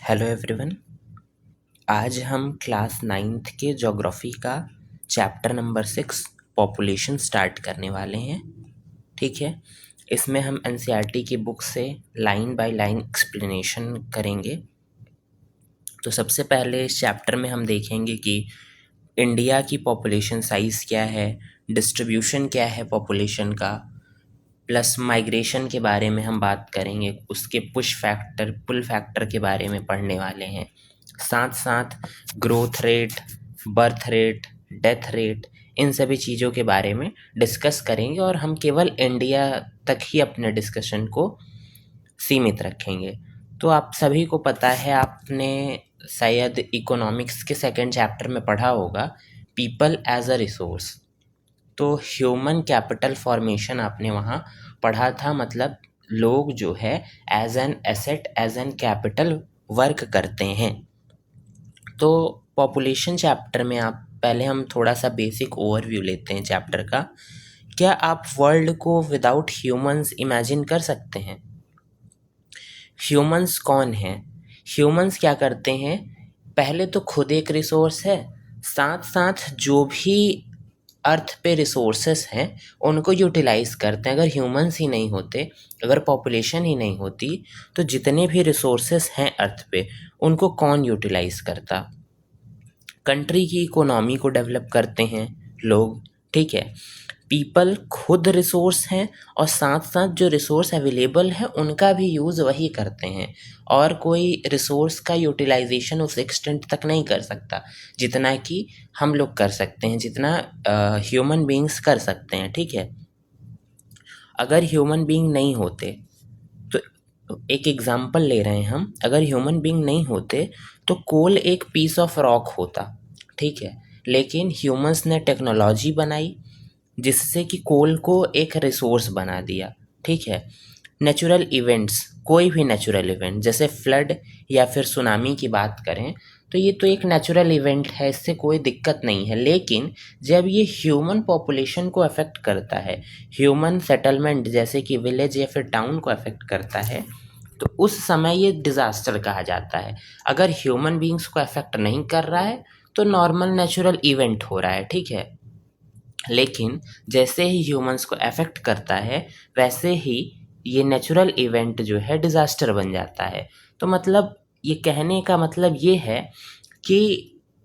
Hello everyone. आज हम class ninth के ज्योग्राफी का चैप्टर नंबर 6 पॉपुलेशन स्टार्ट करने वाले हैं। ठीक है, इसमें हम एनसीईआरटी की बुक से लाइन बाय लाइन एक्सप्लेनेशन करेंगे। तो सबसे पहले इस चैप्टर में हम देखेंगे कि इंडिया की पॉपुलेशन साइज़ क्या है, डिस्ट्रीब्यूशन क्या है पॉपुलेशन का, प्लस माइग्रेशन के बारे में हम बात करेंगे, उसके पुल फैक्टर के बारे में पढ़ने वाले हैं। साथ साथ growth rate, birth rate, death rate, इन सभी चीज़ों के बारे में डिस्कस करेंगे और हम केवल इंडिया तक ही अपने डिस्कशन को सीमित रखेंगे। तो आप सभी को पता है, आपने शायद इकोनॉमिक्स के सेकंड चैप्टर में पढ़ा होगा, पीपल एज अ रिसोर्स। तो ह्यूमन कैपिटल फॉर्मेशन आपने वहाँ पढ़ा था, मतलब लोग जो है as an asset, as an capital work करते हैं। तो पॉपुलेशन चैप्टर में आप पहले हम थोड़ा सा बेसिक ओवरव्यू लेते हैं चैप्टर का। क्या आप वर्ल्ड को विदाउट ह्यूमंस इमेजिन कर सकते हैं? ह्यूमंस कौन हैं? ह्यूमंस क्या करते हैं? पहले तो खुद एक रिसोर्स है, साथ साथ जो भी अर्थ पे रिसोर्सेस हैं उनको यूटिलाइज़ करते हैं। अगर ह्यूमंस ही नहीं होते, अगर पॉपुलेशन ही नहीं होती, तो जितने भी रिसोर्सेस हैं अर्थ पे उनको कौन यूटिलाइज़ करता? कंट्री की इकोनॉमी को डेवलप करते हैं लोग। ठीक है, पीपल खुद रिसोर्स हैं और साथ साथ जो रिसोर्स अवेलेबल है उनका भी यूज़ वही करते हैं, और कोई रिसोर्स का यूटिलाइजेशन उस एक्सटेंट तक नहीं कर सकता जितना कि हम लोग कर सकते हैं, जितना ह्यूमन बीइंग्स कर सकते हैं। ठीक है, अगर ह्यूमन बीइंग नहीं होते, तो एक एग्जांपल ले रहे हैं हम, अगर ह्यूमन बीइंग नहीं होते तो कोल एक पीस ऑफ रॉक होता। ठीक है, लेकिन ह्यूमंस ने टेक्नोलॉजी बनाई जिससे कि कोल को एक रिसोर्स बना दिया। ठीक है, नेचुरल इवेंट्स, कोई भी नेचुरल इवेंट जैसे फ्लड या फिर सुनामी की बात करें तो ये तो एक नेचुरल इवेंट है, इससे कोई दिक्कत नहीं है। लेकिन जब ये ह्यूमन पॉपुलेशन को अफेक्ट करता है, ह्यूमन सेटलमेंट जैसे कि विलेज या फिर टाउन को अफेक्ट करता है, तो उस समय ये डिज़ास्टर कहा जाता है। अगर ह्यूमन बीइंग्स को अफेक्ट नहीं कर रहा है तो नॉर्मल नेचुरल इवेंट हो रहा है। ठीक है, लेकिन जैसे ही ह्यूमंस को अफेक्ट करता है वैसे ही ये नेचुरल इवेंट जो है डिज़ास्टर बन जाता है। तो मतलब ये कहने का मतलब ये है कि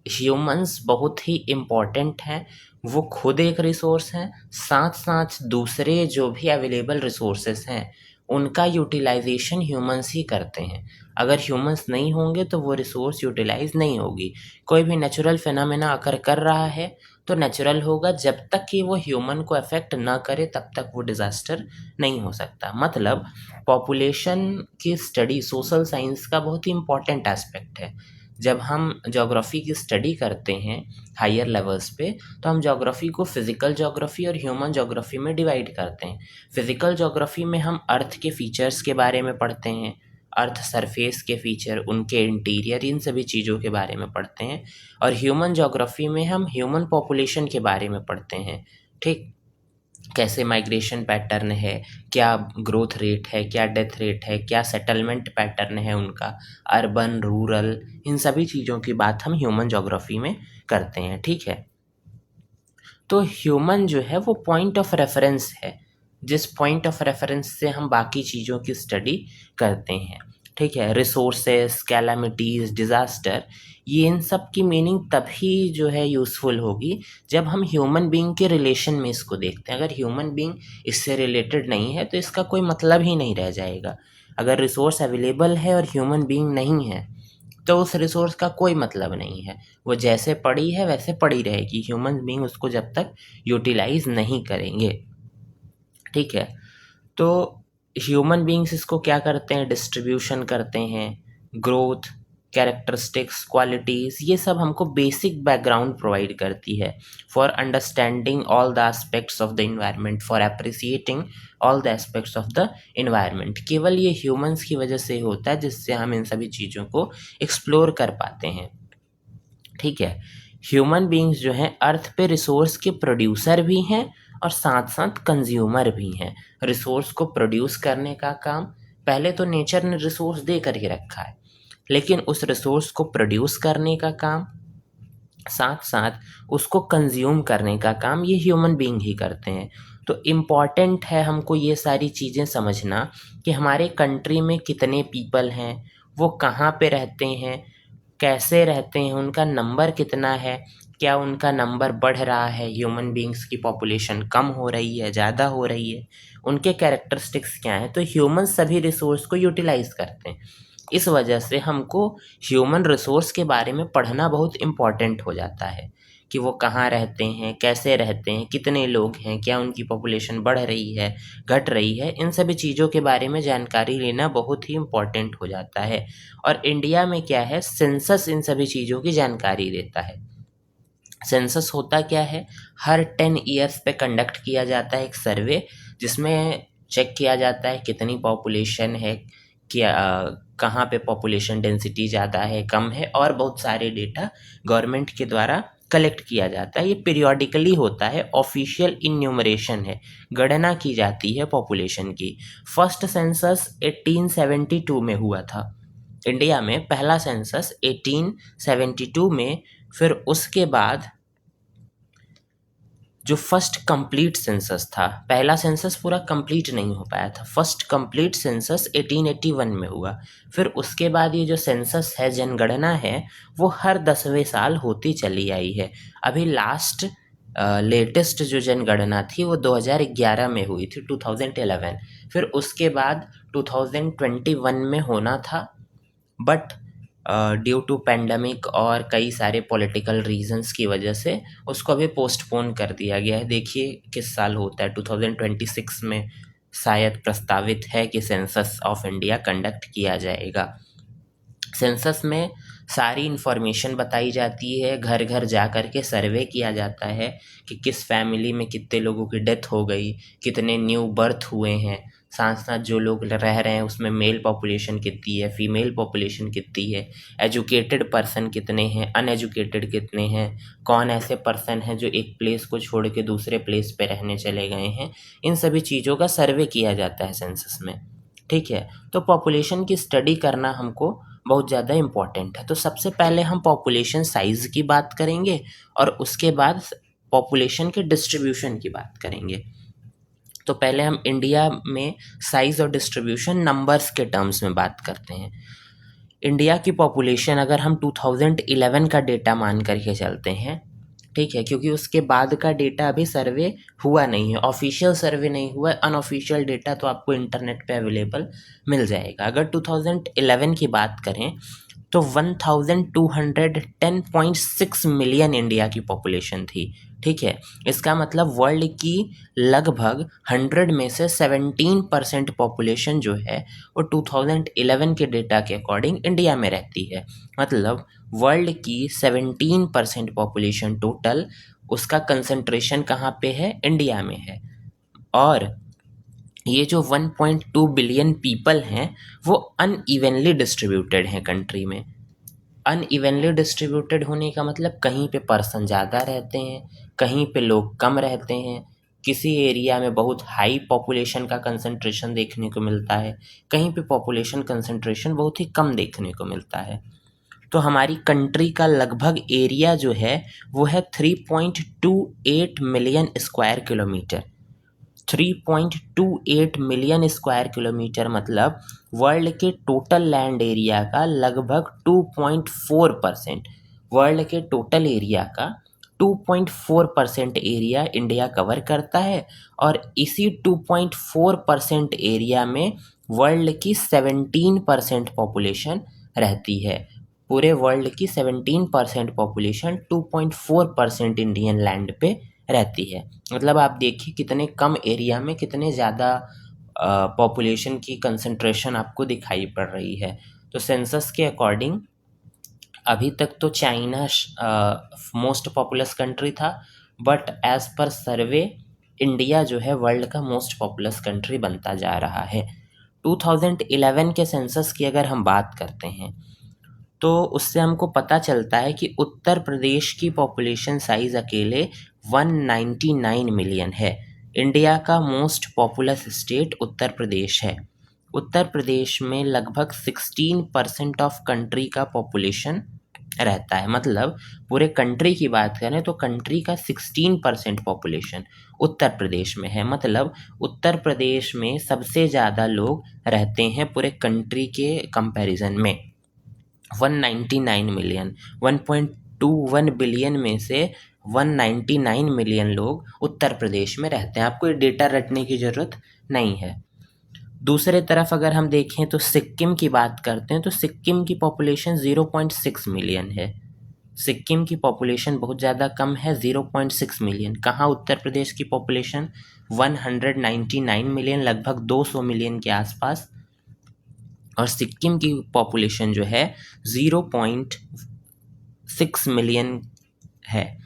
ह्यूमंस बहुत ही इम्पॉर्टेंट हैं, वो खुद एक रिसोर्स हैं, साथ साथ दूसरे जो भी अवेलेबल रिसोर्सेस हैं उनका यूटिलाइजेशन ह्यूमंस ही करते हैं। अगर ह्यूमंस नहीं होंगे तो वो रिसोर्स यूटिलाइज नहीं होगी। कोई भी नेचुरल फिनोमेना अगर कर रहा है तो नेचुरल होगा, जब तक कि वो ह्यूमन को अफेक्ट ना करे तब तक वो डिज़ास्टर नहीं हो सकता। मतलब पॉपुलेशन की स्टडी सोशल साइंस का बहुत ही इम्पॉर्टेंट एस्पेक्ट है। जब हम ज्योग्राफी की स्टडी करते हैं हायर लेवल्स पे, तो हम ज्योग्राफी को फिज़िकल ज्योग्राफी और ह्यूमन ज्योग्राफी में डिवाइड करते हैं। फिज़िकल ज्योग्राफी में हम अर्थ के फीचर्स के बारे में पढ़ते हैं, अर्थ सरफेस के फीचर, उनके इंटीरियर, इन सभी चीज़ों के बारे में पढ़ते हैं। और ह्यूमन ज्योग्राफी में हम ह्यूमन पॉपुलेशन के बारे में पढ़ते हैं। ठीक, कैसे माइग्रेशन पैटर्न है, क्या ग्रोथ रेट है, क्या डेथ रेट है, क्या सेटलमेंट पैटर्न है उनका, अर्बन, रूरल, इन सभी चीज़ों की बात हम ह्यूमन ज्योग्राफी में करते हैं। ठीक है, तो ह्यूमन जो है वो पॉइंट ऑफ रेफरेंस है, जिस पॉइंट ऑफ रेफरेंस से हम बाकी चीज़ों की स्टडी करते हैं। ठीक है, रिसोर्सेस, कैलामिटीज़, डिज़ास्टर, ये इन सब की मीनिंग तभी जो है यूज़फुल होगी जब हम ह्यूमन बीइंग के रिलेशन में इसको देखते हैं। अगर ह्यूमन बीइंग इससे रिलेटेड नहीं है तो इसका कोई मतलब ही नहीं रह जाएगा। अगर रिसोर्स अवेलेबल है और ह्यूमन बीइंग नहीं है तो उस रिसोर्स का कोई मतलब नहीं है, वो जैसे पड़ी है वैसे पड़ी रहेगी, ह्यूमन बीइंग उसको जब तक यूटिलाइज नहीं करेंगे। ठीक है, तो ह्यूमन बीइंग्स इसको क्या करते हैं, डिस्ट्रीब्यूशन करते हैं, ग्रोथ, कैरेक्टरिस्टिक्स, क्वालिटीज़, ये सब हमको बेसिक बैकग्राउंड प्रोवाइड करती है for understanding all the aspects of the environment, for appreciating all the aspects of the environment. केवल ये ह्यूमंस की वजह से होता है जिससे हम इन सभी चीज़ों को एक्सप्लोर कर पाते हैं। ठीक है, ह्यूमन बीइंग्स जो हैं अर्थ पे रिसोर्स के प्रोड्यूसर भी हैं और साथ साथ कंज्यूमर भी हैं। रिसोर्स को प्रोड्यूस करने का काम पहले तो नेचर ने रिसोर्स दे करके रखा है, लेकिन उस रिसोर्स को प्रोड्यूस करने का काम, साथ साथ उसको कंज्यूम करने का काम ये ह्यूमन बीइंग ही करते हैं। तो इम्पॉर्टेंट है हमको ये सारी चीज़ें समझना कि हमारे कंट्री में कितने पीपल हैं, वो कहाँ पे रहते हैं, कैसे रहते हैं, उनका नंबर कितना है, क्या उनका नंबर बढ़ रहा है, ह्यूमन बीइंग्स की पॉपुलेशन कम हो रही है, ज़्यादा हो रही है, उनके कैरेक्टरिस्टिक्स क्या हैं। तो ह्यूमन सभी रिसोर्स को यूटिलाइज करते हैं। इस वजह से हमको ह्यूमन रिसोर्स के बारे में पढ़ना बहुत इम्पॉर्टेंट हो जाता है कि वो कहाँ रहते हैं, कैसे रहते हैं, कितने लोग हैं, क्या उनकी पॉपुलेशन बढ़ रही है, घट रही है। इन सभी चीज़ों के बारे में जानकारी लेना बहुत ही इम्पॉर्टेंट हो जाता है। और इंडिया में क्या है, सेंसस इन सभी चीज़ों की जानकारी देता है। सेंसस होता क्या है, हर 10 ईयर्स पे कंडक्ट किया जाता है एक सर्वे, जिसमें चेक किया जाता है कितनी पॉपुलेशन है, क्या कहाँ पे पॉपुलेशन डेंसिटी ज़्यादा है, कम है, और बहुत सारे डेटा गवर्नमेंट के द्वारा कलेक्ट किया जाता है। ये पीरियोडिकली होता है, ऑफिशियल इन्यूमरेशन है, गणना की जाती है पॉपुलेशन की। फर्स्ट सेंसस 1872 में हुआ था इंडिया में, पहला सेंसस 1872 में। फिर उसके बाद जो फर्स्ट कंप्लीट सेंसस था, पहला सेंसस पूरा कंप्लीट नहीं हो पाया था, फर्स्ट कंप्लीट सेंसस 1881 में हुआ। फिर उसके बाद ये जो सेंसस है, जनगणना है, वो हर 10वें साल होती चली आई है। अभी लास्ट लेटेस्ट जो जनगणना थी वो 2011 में हुई थी, 2011। फिर उसके बाद 2021 में होना था, बट ड्यू टू पेंडेमिक और कई सारे पॉलिटिकल रीजंस की वजह से उसको अभी पोस्टपोन कर दिया गया है। देखिए किस साल होता है, 2026 में शायद प्रस्तावित है कि सेंसस ऑफ इंडिया कंडक्ट किया जाएगा। सेंसस में सारी इन्फॉर्मेशन बताई जाती है, घर घर जा कर के सर्वे किया जाता है कि किस फैमिली में कितने लोगों की डेथ हो गई, कितने न्यू बर्थ हुए हैं, साथ साथ जो लोग रह रहे हैं उसमें मेल पॉपुलेशन कितनी है, फीमेल पॉपुलेशन कितनी है, एजुकेटेड पर्सन कितने हैं, अनएजुकेटेड कितने हैं, कौन ऐसे पर्सन हैं जो एक प्लेस को छोड़ के दूसरे प्लेस पे रहने चले गए हैं। इन सभी चीज़ों का सर्वे किया जाता है सेंसस में। ठीक है, तो पॉपुलेशन की स्टडी करना हमको बहुत ज़्यादा इम्पॉर्टेंट है। तो सबसे पहले हम पॉपुलेशन साइज़ की बात करेंगे और उसके बाद पॉपुलेशन के डिस्ट्रीब्यूशन की बात करेंगे। तो पहले हम इंडिया में साइज़ और डिस्ट्रीब्यूशन नंबर्स के टर्म्स में बात करते हैं। इंडिया की पॉपुलेशन अगर हम 2011 का डेटा मान करके चलते हैं, ठीक है, क्योंकि उसके बाद का डेटा अभी सर्वे हुआ नहीं है, ऑफिशियल सर्वे नहीं हुआ है, अनऑफिशियल डेटा तो आपको इंटरनेट पे अवेलेबल मिल जाएगा। अगर 2011 की बात करें तो 1210.6 मिलियन इंडिया की पॉपुलेशन थी। ठीक है, इसका मतलब वर्ल्ड की लगभग 100 में से 17% पॉपुलेशन जो है वो 2011 के डेटा के अकॉर्डिंग इंडिया में रहती है। मतलब वर्ल्ड की 17% पॉपुलेशन टोटल, उसका कंसंट्रेशन कहाँ पे है, इंडिया में है। और ये जो 1.2 बिलियन पीपल हैं वो अनइवनली डिस्ट्रीब्यूटेड हैं कंट्री में। अनइवनली डिस्ट्रीब्यूटेड होने का मतलब कहीं पे पर्सन ज़्यादा रहते हैं, कहीं पे लोग कम रहते हैं, किसी एरिया में बहुत हाई पॉपुलेशन का कंसंट्रेशन देखने को मिलता है, कहीं पे पॉपुलेशन कंसंट्रेशन बहुत ही कम देखने को मिलता है। तो हमारी कंट्री का लगभग एरिया जो है वो है 3.28 million square kilometre. 3.28 million square kilometre मतलब वर्ल्ड के टोटल लैंड एरिया का लगभग 2.4%। वर्ल्ड के टोटल एरिया का 2.4% एरिया इंडिया कवर करता है, और इसी 2.4% एरिया में वर्ल्ड की 17% पॉपुलेशन रहती है। पूरे वर्ल्ड की 17% पॉपुलेशन 2.4% इंडियन लैंड पे रहती है। मतलब आप देखिए कितने कम एरिया में कितने ज़्यादा पॉपुलेशन की कंसंट्रेशन आपको दिखाई पड़ रही है। तो सेंसस के अकॉर्डिंग अभी तक तो चाइना मोस्ट पॉपुलस कंट्री था, but as per survey India जो है वर्ल्ड का मोस्ट पॉपुलस कंट्री बनता जा रहा है। 2011 के सेंसस की अगर हम बात करते हैं तो उससे हमको पता चलता है कि उत्तर प्रदेश की पॉपुलेशन साइज़ अकेले 199 मिलियन है। इंडिया का most populous state Uttar Pradesh है। उत्तर प्रदेश में लगभग 16% ऑफ कंट्री का पॉपुलेशन रहता है। मतलब पूरे कंट्री की बात करें तो कंट्री का 16% पॉपुलेशन उत्तर प्रदेश में है। मतलब उत्तर प्रदेश में सबसे ज़्यादा लोग रहते हैं पूरे कंट्री के कंपैरिजन में। 199 मिलियन, 1.21 बिलियन में से 199 मिलियन लोग उत्तर प्रदेश में रहते हैं। आपको ये डेटा रटने की ज़रूरत नहीं है। दूसरे तरफ अगर हम देखें तो सिक्किम की बात करते हैं तो सिक्किम की पॉपुलेशन 0.6 मिलियन है। सिक्किम की पॉपुलेशन बहुत ज़्यादा कम है, 0.6 मिलियन। कहाँ उत्तर प्रदेश की पॉपुलेशन 199 मिलियन, लगभग 200 मिलियन के आसपास, और सिक्किम की पॉपुलेशन जो है 0.6 मिलियन है।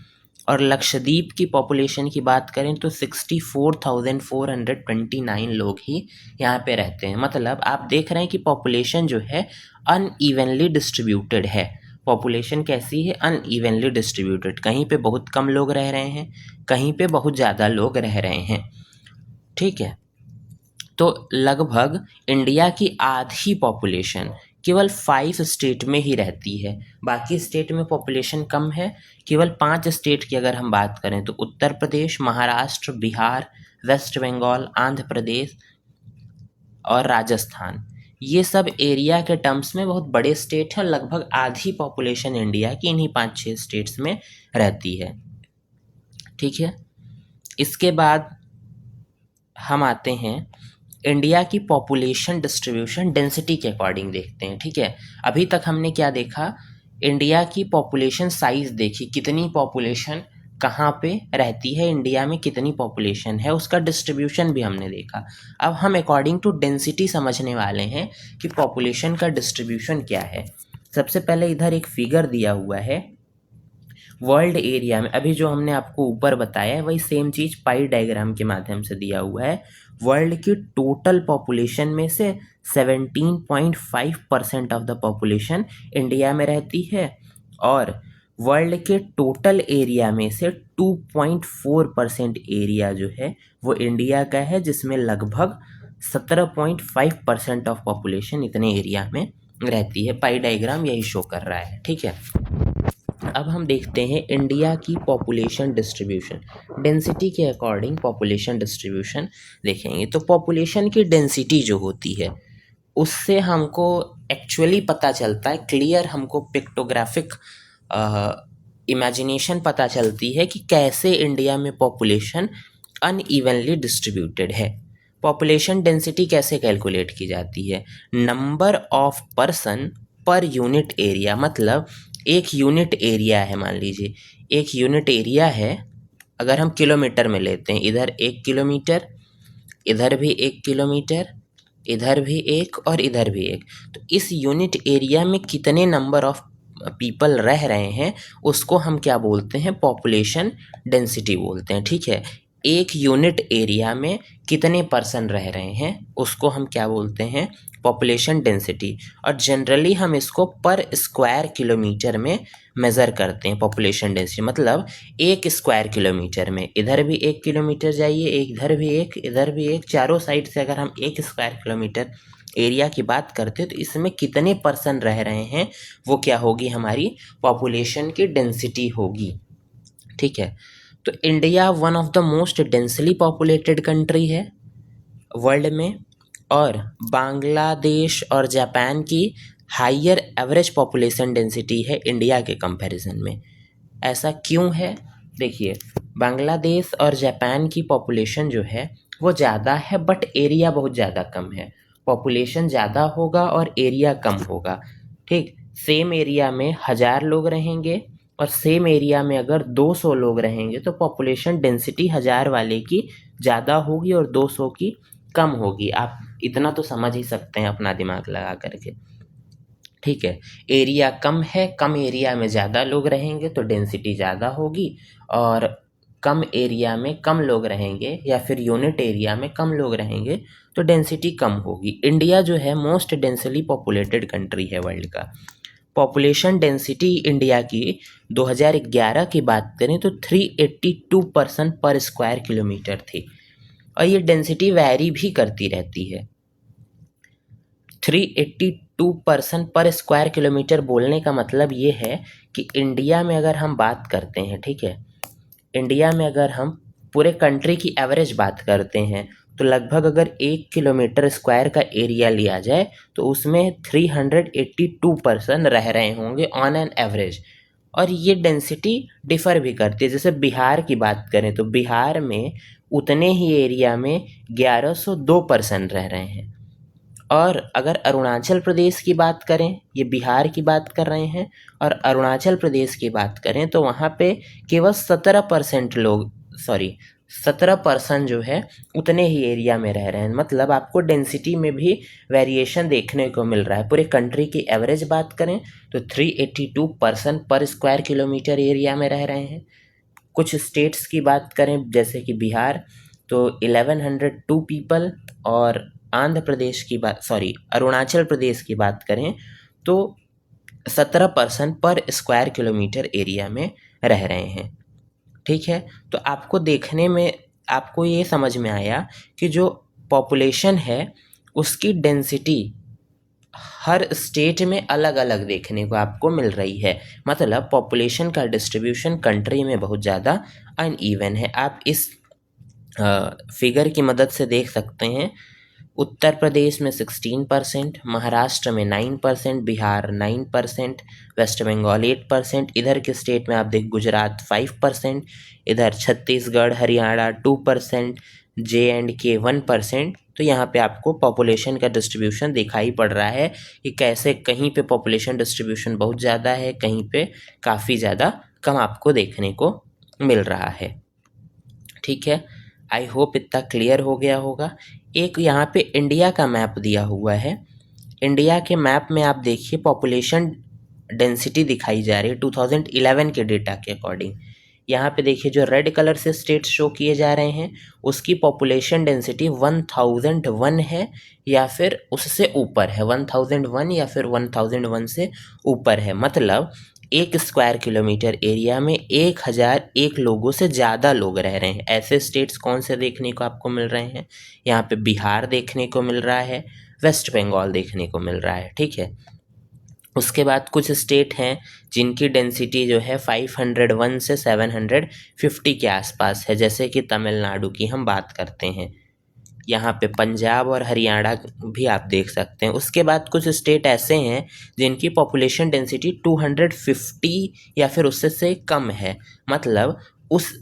और लक्षद्वीप की पॉपुलेशन की बात करें तो 64,429 लोग ही यहाँ पे रहते हैं। मतलब आप देख रहे हैं कि पॉपुलेशन जो है अनइवनली डिस्ट्रीब्यूटेड है। पॉपुलेशन कैसी है? Unevenly distributed. कहीं पे बहुत कम लोग रह रहे हैं, कहीं पे बहुत ज़्यादा लोग रह रहे हैं। ठीक है, तो लगभग इंडिया की आधी पॉपुलेशन केवल 5 स्टेट में ही रहती है। बाकी स्टेट में पॉपुलेशन कम है। केवल 5 स्टेट की अगर हम बात करें तो उत्तर प्रदेश, महाराष्ट्र, बिहार, वेस्ट बंगाल, आंध्र प्रदेश और राजस्थान, ये सब एरिया के टर्म्स में बहुत बड़े स्टेट हैं। लगभग आधी पॉपुलेशन इंडिया की इन्हीं 5-6 स्टेट्स में रहती है। ठीक है, इसके बाद हम आते हैं इंडिया की पॉपुलेशन डिस्ट्रीब्यूशन डेंसिटी के अकॉर्डिंग देखते हैं। ठीक है, अभी तक हमने क्या देखा? इंडिया की पॉपुलेशन साइज देखी, कितनी पॉपुलेशन कहाँ पे रहती है, इंडिया में कितनी पॉपुलेशन है, उसका डिस्ट्रीब्यूशन भी हमने देखा। अब हम अकॉर्डिंग टू डेंसिटी समझने वाले हैं कि पॉपुलेशन का डिस्ट्रीब्यूशन क्या है। सबसे पहले इधर एक फिगर दिया हुआ है वर्ल्ड एरिया में। अभी जो हमने आपको ऊपर बताया है वही सेम चीज़ पाई डायग्राम के माध्यम से दिया हुआ है। वर्ल्ड की टोटल पॉपुलेशन में से 17.5% ऑफ द पॉपुलेशन इंडिया में रहती है, और वर्ल्ड के टोटल एरिया में से 2.4% एरिया जो है वो इंडिया का है, जिसमें लगभग 17.5% ऑफ पॉपुलेशन इतने एरिया में रहती है। पाई डायग्राम यही शो कर रहा है। ठीक है, अब हम देखते हैं इंडिया की पॉपुलेशन डिस्ट्रीब्यूशन, डेंसिटी के अकॉर्डिंग पॉपुलेशन डिस्ट्रीब्यूशन देखेंगे। तो पॉपुलेशन की डेंसिटी जो होती है उससे हमको एक्चुअली पता चलता है, क्लियर हमको पिक्टोग्राफिक इमेजिनेशन पता चलती है कि कैसे इंडिया में पॉपुलेशन अनइवनली डिस्ट्रीब्यूटेड है। पॉपुलेशन डेंसिटी कैसे कैलकुलेट की जाती है? Number of person per unit area. मतलब एक यूनिट एरिया है, मान लीजिए एक यूनिट एरिया है, अगर हम किलोमीटर में लेते हैं, इधर 1 किलोमीटर, इधर भी 1 किलोमीटर, इधर भी 1 और इधर भी 1, तो इस यूनिट एरिया में कितने नंबर ऑफ पीपल रह रहे हैं उसको हम क्या बोलते हैं? पॉपुलेशन डेंसिटी बोलते हैं। ठीक है, एक यूनिट एरिया में कितने पर्सन रह रहे हैं उसको हम क्या बोलते हैं? Population density. और जनरली हम इसको पर स्क्वायर किलोमीटर में मेज़र करते हैं पॉपुलेशन डेंसिटी। मतलब 1 स्क्वायर किलोमीटर में, इधर भी 1 किलोमीटर जाइए, इधर भी 1, इधर भी 1, चारों साइड से अगर हम 1 स्क्वायर किलोमीटर एरिया की बात करते हैं तो इसमें कितने पर्सन रह रहे हैं वो क्या होगी? हमारी पॉपुलेशन की डेंसिटी होगी। ठीक है, तो India one of the most densely populated country है वर्ल्ड में, और बांग्लादेश और जापान की हायर एवरेज पॉपुलेशन डेंसिटी है इंडिया के कंपैरिजन में। ऐसा क्यों है? देखिए, बांग्लादेश और जापान की पॉपुलेशन जो है वो ज़्यादा है, बट एरिया बहुत ज़्यादा कम है। पॉपुलेशन ज़्यादा होगा और एरिया कम होगा। ठीक, सेम एरिया में 1000 लोग रहेंगे और सेम एरिया में अगर 200 लोग रहेंगे तो पॉपुलेशन डेंसिटी 1000 वाले की ज़्यादा होगी और 200 की कम होगी। आप इतना तो समझ ही सकते हैं अपना दिमाग लगा करके। ठीक है, एरिया कम है, कम एरिया में ज़्यादा लोग रहेंगे तो डेंसिटी ज़्यादा होगी, और कम एरिया में कम लोग रहेंगे या फिर यूनिट एरिया में कम लोग रहेंगे तो डेंसिटी कम होगी। इंडिया जो है मोस्ट डेंसली पॉपुलेटेड कंट्री है वर्ल्ड का। पॉपुलेशन डेंसिटी इंडिया की 2011 की बात करें तो 382 पर्सन पर स्क्वायर किलोमीटर थी, और ये डेंसिटी वैरी भी करती रहती है। 382 पर्सन पर स्क्वायर किलोमीटर बोलने का मतलब ये है कि इंडिया में अगर हम बात करते हैं, ठीक है, इंडिया में अगर हम पूरे कंट्री की एवरेज बात करते हैं तो लगभग अगर 1 किलोमीटर स्क्वायर का एरिया लिया जाए तो उसमें 382 पर्सन रह रहे होंगे ऑन एन एवरेज। और ये डेंसिटी डिफ़र भी करती है। जैसे बिहार की बात करें तो बिहार में उतने ही एरिया में 1102 पर्सन रह रहे हैं। और अगर अरुणाचल प्रदेश की बात करें, ये बिहार की बात कर रहे हैं, और अरुणाचल प्रदेश की बात करें तो वहाँ पे केवल 17% लोग, सॉरी 17% जो है उतने ही एरिया में रह रहे हैं। मतलब आपको डेंसिटी में भी वेरिएशन देखने को मिल रहा है। पूरे कंट्री की एवरेज बात करें तो 382 पर्सन पर स्क्वायर किलोमीटर एरिया में रह रहे हैं। कुछ स्टेट्स की बात करें जैसे कि बिहार तो 1102 पीपल, और आंध्र प्रदेश की बात, सॉरी अरुणाचल प्रदेश की बात करें तो 17% पर स्क्वायर किलोमीटर एरिया में रह रहे हैं। ठीक है, तो आपको देखने में आपको ये समझ में आया कि जो पॉपुलेशन है उसकी डेंसिटी हर स्टेट में अलग अलग देखने को आपको मिल रही है। मतलब पॉपुलेशन का डिस्ट्रीब्यूशन कंट्री में बहुत ज़्यादा अनइवन है। आप इस फिगर की मदद से देख सकते हैं। उत्तर प्रदेश में 16%, महाराष्ट्र में 9%, बिहार 9%, वेस्ट बंगाल 8%, इधर के स्टेट में आप देख गुजरात 5%, इधर छत्तीसगढ़ हरियाणा 2%, J&K 1%। तो यहाँ पे आपको पॉपुलेशन का डिस्ट्रीब्यूशन दिखाई पड़ रहा है कि कैसे कहीं पे पॉपुलेशन डिस्ट्रीब्यूशन बहुत ज़्यादा है, कहीं पे काफ़ी ज़्यादा कम आपको देखने को मिल रहा है। ठीक है, आई होप इतना क्लियर हो गया होगा। एक यहाँ पे इंडिया का मैप दिया हुआ है। इंडिया के मैप में आप देखिए पॉपुलेशन डेंसिटी दिखाई जा रही है 2011 के डेटा के अकॉर्डिंग। यहाँ पे देखिए जो रेड कलर से स्टेट्स शो किए जा रहे हैं उसकी पॉपुलेशन डेंसिटी 1001 है या फिर उससे ऊपर है, 1001 या फिर 1001 से ऊपर है। मतलब 1 स्क्वायर किलोमीटर एरिया में 1001 लोगों से ज़्यादा लोग रह रहे हैं। ऐसे स्टेट्स कौन से देखने को आपको मिल रहे हैं? यहाँ पे बिहार देखने को मिल रहा है, वेस्ट बंगाल देखने को मिल रहा है। ठीक है, उसके बाद कुछ स्टेट हैं जिनकी डेंसिटी जो है 501 से 750 के आसपास है, जैसे कि तमिलनाडु की हम बात करते हैं। यहाँ पे पंजाब और हरियाणा भी आप देख सकते हैं। उसके बाद कुछ स्टेट ऐसे हैं जिनकी पॉपुलेशन डेंसिटी 250 या फिर उससे से कम है। मतलब उस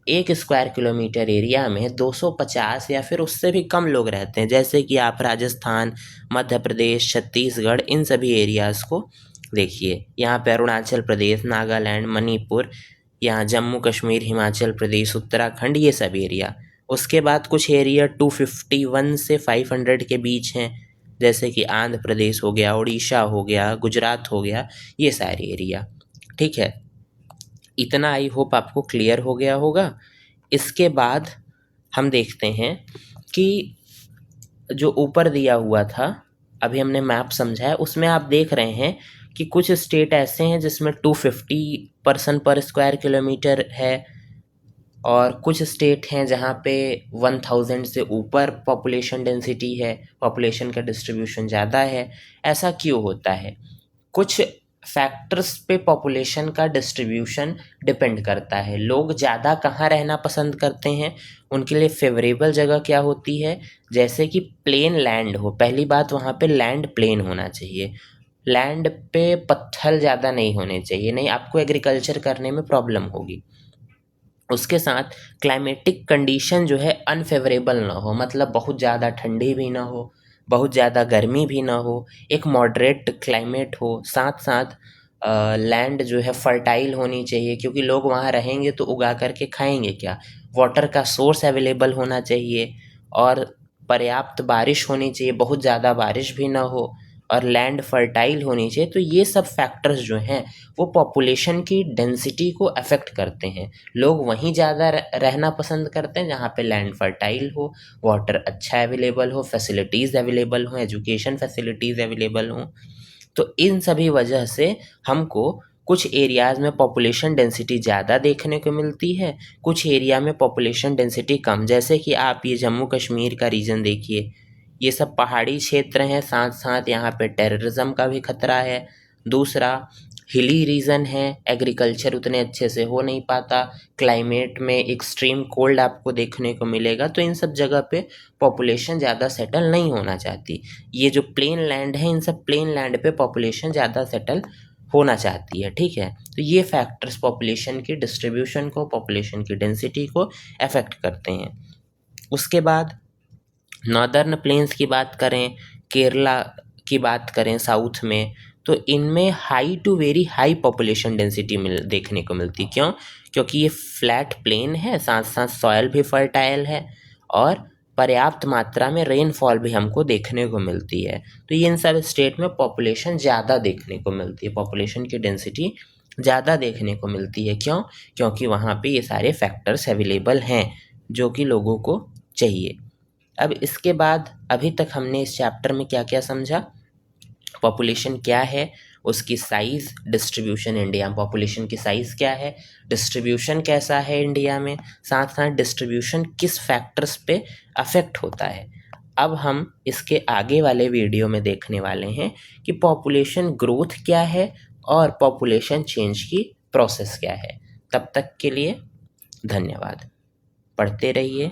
1 स्क्वायर किलोमीटर एरिया में 250 या फिर उससे भी कम लोग रहते हैं। जैसे कि आप राजस्थान, मध्य प्रदेश, छत्तीसगढ़, इन सभी एरियाज़ को देखिए। यहाँ पे अरुणाचल प्रदेश, नागालैंड, मणिपुर, यहाँ जम्मू कश्मीर, हिमाचल प्रदेश, उत्तराखंड, ये सब एरिया। उसके बाद कुछ एरिया 251 से 500 के बीच हैं, जैसे कि आंध्र प्रदेश हो गया, उड़ीसा हो गया, गुजरात हो गया, ये सारे एरिया। ठीक है, इतना आई होप आपको क्लियर हो गया होगा। इसके बाद हम देखते हैं कि जो ऊपर दिया हुआ था, अभी हमने मैप समझा है, उसमें आप देख रहे हैं कि कुछ स्टेट ऐसे हैं जिसमें 250 पर्सन पर स्क्वायर किलोमीटर है, और कुछ स्टेट हैं जहाँ पे 1000 से ऊपर पॉपुलेशन डेंसिटी है, पॉपुलेशन का डिस्ट्रीब्यूशन ज़्यादा है। ऐसा क्यों होता है? कुछ फैक्टर्स पे पॉपुलेशन का डिस्ट्रीब्यूशन डिपेंड करता है। लोग ज़्यादा कहाँ रहना पसंद करते हैं, उनके लिए फेवरेबल जगह क्या होती है? जैसे कि प्लेन लैंड हो। पहली बात, वहाँ पे लैंड प्लेन होना चाहिए, लैंड पे पत्थर ज़्यादा नहीं होने चाहिए, नहीं आपको एग्रीकल्चर करने में प्रॉब्लम होगी। उसके साथ क्लाइमेटिक कंडीशन जो है अनफेवरेबल ना हो, मतलब बहुत ज़्यादा ठंडी भी ना हो, बहुत ज़्यादा गर्मी भी ना हो, एक मॉडरेट क्लाइमेट हो। साथ साथ लैंड जो है फर्टाइल होनी चाहिए, क्योंकि लोग वहाँ रहेंगे तो उगा करके खाएंगे क्या। वाटर का सोर्स अवेलेबल होना चाहिए, और पर्याप्त बारिश होनी चाहिए, बहुत ज़्यादा बारिश भी ना हो, और लैंड फर्टाइल होनी चाहिए। तो ये सब फैक्टर्स जो हैं वो पॉपुलेशन की डेंसिटी को अफेक्ट करते हैं। लोग वहीं ज़्यादा रहना पसंद करते हैं जहाँ पे लैंड फर्टाइल हो, वाटर अच्छा अवेलेबल हो, फैसिलिटीज़ अवेलेबल हो, एजुकेशन फैसिलिटीज़ अवेलेबल हों। तो इन सभी वजह से हमको कुछ एरियाज़ में पॉपुलेशन डेंसिटी ज़्यादा देखने को मिलती है, कुछ एरिया में पॉपुलेशन डेंसिटी कम। जैसे कि आप ये जम्मू कश्मीर का रीजन देखिए, ये सब पहाड़ी क्षेत्र हैं, साथ साथ यहाँ पे टेररिज्म का भी खतरा है। दूसरा, हिली रीजन है, एग्रीकल्चर उतने अच्छे से हो नहीं पाता, क्लाइमेट में एक्सट्रीम कोल्ड आपको देखने को मिलेगा, तो इन सब जगह पे पॉपुलेशन ज़्यादा सेटल नहीं होना चाहती। ये जो प्लेन लैंड है, इन सब प्लेन लैंड पे पॉपुलेशन ज़्यादा सेटल होना चाहती है, ठीक है। तो ये फैक्टर्स पॉपुलेशन की डिस्ट्रीब्यूशन को, पॉपुलेशन की डेंसिटी को अफेक्ट करते हैं। उसके बाद नॉर्दर्न प्लेन्स की बात करें, केरला की बात करें साउथ में, तो इनमें high to very high population density देखने को मिलती। क्यों? क्योंकि ये फ्लैट प्लेन है, साथ साथ सॉयल भी फर्टाइल है और पर्याप्त मात्रा में रेनफॉल भी हमको देखने को मिलती है। तो ये इन सब स्टेट में पॉपुलेशन ज़्यादा देखने को मिलती है, पॉपुलेशन की डेंसिटी ज़्यादा देखने को मिलती है। क्यों? क्योंकि वहाँ पे ये सारे फैक्टर्स अवेलेबल हैं जो कि लोगों को चाहिए। अब इसके बाद अभी तक हमने इस चैप्टर में क्या क्या समझा? पॉपुलेशन क्या है, उसकी साइज़, डिस्ट्रीब्यूशन इंडिया में पॉपुलेशन की साइज़ क्या है, डिस्ट्रीब्यूशन कैसा है इंडिया में, साथ साथ डिस्ट्रीब्यूशन किस फैक्टर्स पे अफेक्ट होता है। अब हम इसके आगे वाले वीडियो में देखने वाले हैं कि पॉपुलेशन ग्रोथ क्या है और पॉपुलेशन चेंज की प्रोसेस क्या है। तब तक के लिए धन्यवाद। पढ़ते रहिए।